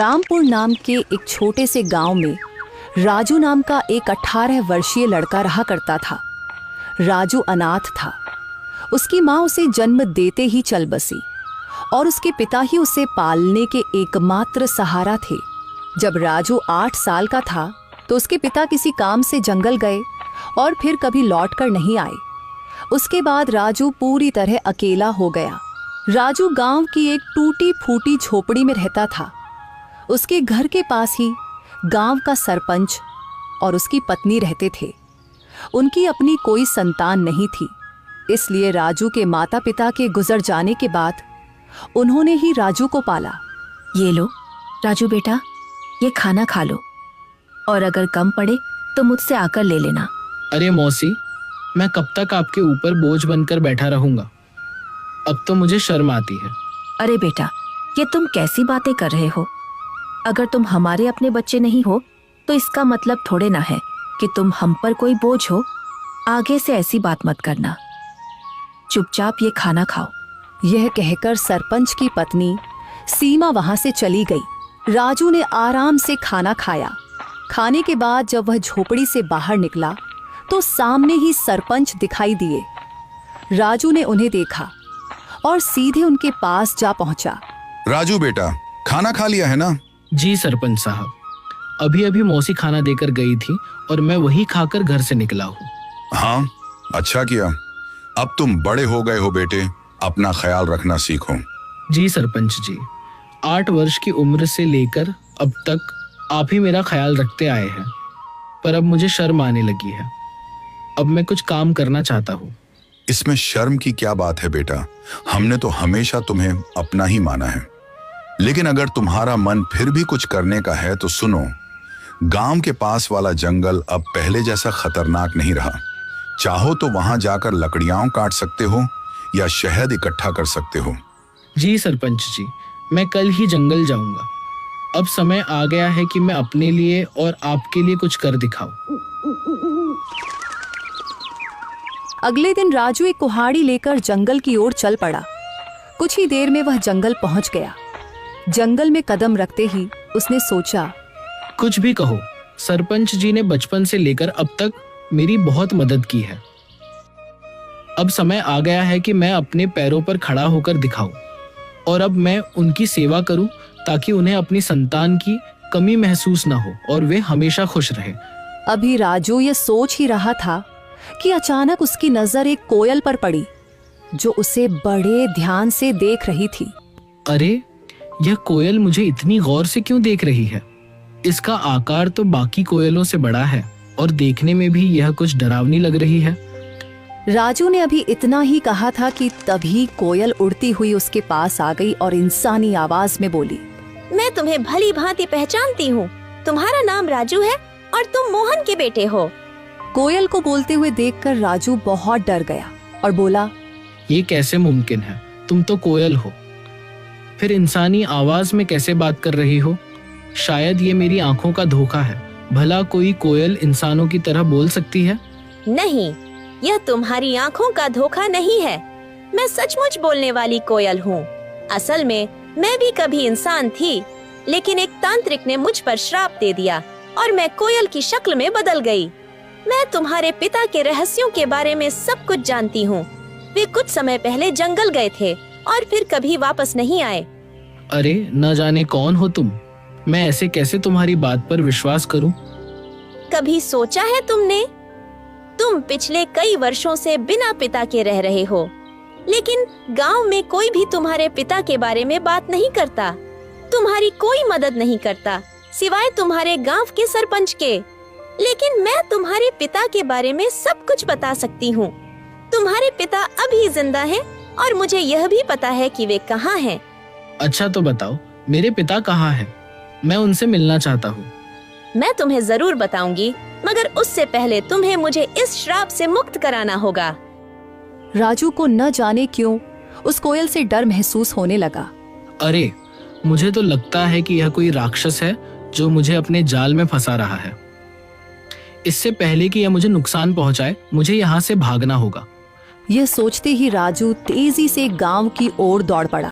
रामपुर नाम के एक छोटे से गांव में राजू नाम का एक 18 वर्षीय लड़का रहा करता था। राजू अनाथ था। उसकी माँ उसे जन्म देते ही चल बसी और उसके पिता ही उसे पालने के एकमात्र सहारा थे। जब राजू 8 साल का था तो उसके पिता किसी काम से जंगल गए और फिर कभी लौट कर नहीं आए। उसके बाद राजू पूरी तरह अकेला हो गया। राजू गांव की एक टूटी फूटी झोपड़ी में रहता था। उसके घर के पास ही गांव का सरपंच और उसकी पत्नी रहते थे। उनकी अपनी कोई संतान नहीं थी, इसलिए राजू के माता पिता के गुजर जाने के बाद उन्होंने ही राजू को पाला। ये लो राजू बेटा, ये खाना खा लो और अगर कम पड़े तो मुझसे आकर ले लेना। अरे मौसी, मैं कब तक आपके ऊपर बोझ बनकर बैठा रहूंगा। अब तो मुझे शर्म आती है। अरे बेटा, ये तुम कैसी बातें कर रहे हो? अगर तुम हमारे अपने बच्चे नहीं हो तो इसका मतलब थोड़े ना है कि तुम हम पर कोई बोझ हो। आगे से ऐसी बात मत करना। चुपचाप ये खाना खाओ। यह कहकर सरपंच की पत्नी सीमा वहां से चली गई। राजू ने आराम से खाना खाया। खाने के बाद जब वह झोपड़ी से बाहर निकला तो सामने ही सरपंच दिखाई दिए। राजू ने उन्हें देखा और सीधे उनके पास जा पहुंचा। राजू बेटा, खाना खा लिया है ना? जी सरपंच साहब, अभी अभी मौसी खाना देकर गई थी और मैं वही खाकर घर से निकला हूँ। हाँ, अच्छा किया। अब तुम बड़े हो गए हो बेटे, अपना ख्याल रखना सीखो। जी सरपंच जी, 8 वर्ष की उम्र से लेकर अब तक आप ही मेरा ख्याल रखते आए हैं, पर अब मुझे शर्म आने लगी है। अब मैं कुछ काम करना चाहता हूँ। इसमें शर्म की क्या बात है बेटा? हमने तो हमेशा तुम्हें अपना ही माना है। लेकिन अगर तुम्हारा मन फिर भी कुछ करने का है तो सुनो, गांव के पास वाला जंगल अब पहले जैसा खतरनाक नहीं रहा। चाहो तो वहां जाकर लकड़ियां काट सकते हो या शहद इकट्ठा कर सकते हो। जी सरपंच जी, मैं कल ही जंगल जाऊंगा। अब समय आ गया है कि मैं अपने लिए और आपके लिए कुछ कर दिखाऊं। अगले दिन राजू एक कुल्हाड़ी लेकर जंगल की ओर चल पड़ा। कुछ ही देर में वह जंगल पहुंच गया। जंगल में कदम रखते ही उसने सोचा, कुछ भी कहो, सरपंच जी ने बचपन से लेकर अब तक मेरी बहुत मदद की है। अब समय आ गया है कि मैं अपने पैरों पर खड़ा होकर दिखाऊं और अब मैं उनकी सेवा करूं ताकि उन्हें अपनी संतान की कमी महसूस ना हो और वे हमेशा खुश रहें। अभी राजू ये सोच ही रहा था कि अचानक उसकी नजर एक कोयल पर पड़ी जो उसे बड़े ध्यान से देख रही थी। अरे, यह कोयल मुझे इतनी गौर से क्यों देख रही है? इसका आकार तो बाकी कोयलों से बड़ा है और देखने में भी यह कुछ डरावनी लग रही है। राजू ने अभी इतना ही कहा था कि तभी कोयल उड़ती हुई उसके पास आ गई और इंसानी आवाज में बोली, मैं तुम्हें भली भांति पहचानती हूँ। तुम्हारा नाम राजू है और तुम मोहन के बेटे हो। कोयल को बोलते हुए देखकर राजू बहुत डर गया और बोला, ये कैसे मुमकिन है? तुम तो कोयल हो, फिर इंसानी आवाज में कैसे बात कर रही हो? शायद ये मेरी आंखों का धोखा है। भला कोई कोयल इंसानों की तरह बोल सकती है? नहीं, यह तुम्हारी आंखों का धोखा नहीं है। मैं सचमुच बोलने वाली कोयल हूँ। असल में मैं भी कभी इंसान थी, लेकिन एक तांत्रिक ने मुझ पर श्राप दे दिया और मैं कोयल की शक्ल में बदल गई। मैं तुम्हारे पिता के रहस्यों के बारे में सब कुछ जानती हूँ। वे कुछ समय पहले जंगल गए थे और फिर कभी वापस नहीं आए। अरे, न जाने कौन हो तुम। मैं ऐसे कैसे तुम्हारी बात पर विश्वास करूं? कभी सोचा है तुमने? तुम पिछले कई वर्षों से बिना पिता के रह रहे हो, लेकिन गांव में कोई भी तुम्हारे पिता के बारे में बात नहीं करता। तुम्हारी कोई मदद नहीं करता सिवाय तुम्हारे गांव के सरपंच के। लेकिन मैं तुम्हारे पिता के बारे में सब कुछ बता सकती हूँ। तुम्हारे पिता अभी जिंदा हैं और मुझे यह भी पता है कि वे कहाँ हैं। अच्छा तो बताओ, मेरे पिता कहाँ हैं? मैं उनसे मिलना चाहता हूँ। मैं तुम्हें जरूर बताऊंगी, मगर उससे पहले तुम्हें मुझे इस श्राप से मुक्त कराना होगा। राजू को न जाने क्यों उस कोयल से डर महसूस होने लगा। अरे, मुझे तो लगता है कि यह कोई राक्षस है जो मुझे अपने जाल में फंसा रहा है। इससे पहले कि यह मुझे नुकसान पहुंचाए, मुझे यहाँ से भागना होगा। यह सोचते ही राजू तेजी से गांव की ओर दौड़ पड़ा।